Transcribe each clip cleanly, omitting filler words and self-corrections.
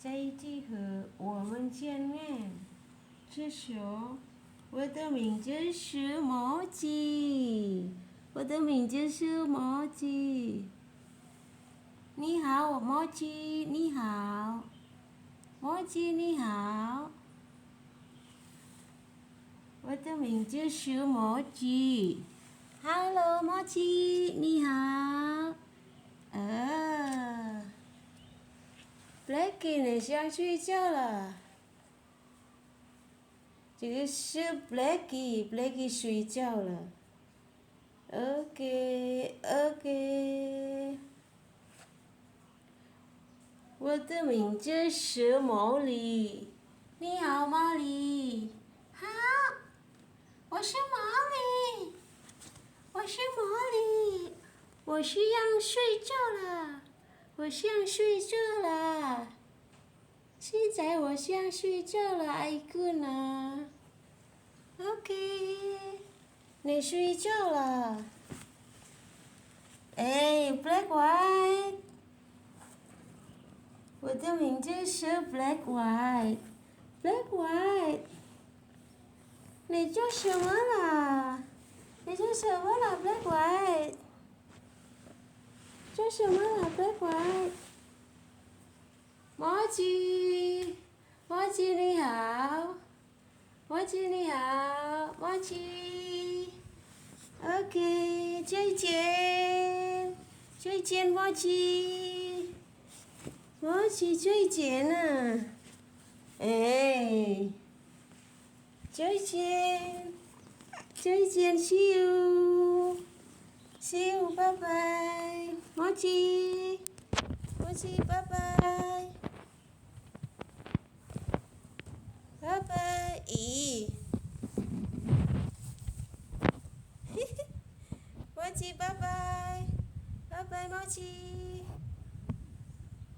在一起和我们见面。是说，我的名字是毛鸡，我的名字是毛鸡。你好，毛鸡，你好，毛鸡你好。我的名字是毛鸡。Hello， 毛鸡，你好。Blackie， 你想睡觉了？这个是 Blackie 睡觉了。OK。我的名字是毛利。你好，毛利。好，我是毛利。我是毛利。我是要睡觉了。我想睡觉了。现在我想睡觉了，爱姑呢 ？OK， 你睡觉了。Black White， 我的名字是 Black White。Black White， 你做什么了？你做什么了 ，Black White？ 做什么了 ，Black White？ 毛鸡，毛鸡你好，毛鸡你好，毛鸡。OK， 再见，再见，毛鸡，毛鸡再见啊！再见，再见 ，See you，See you， 拜拜，毛鸡，毛鸡，拜拜，拜拜，咦？毛鸡，拜拜，拜拜，毛鸡，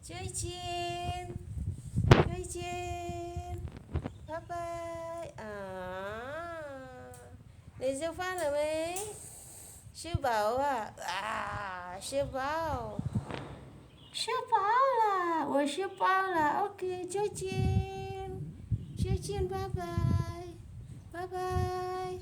再见，再见，拜拜啊！你吃饭了没？吃饱啊！吃饱，吃饱了，我吃饱了。OK， 再见，再见，拜拜，拜拜。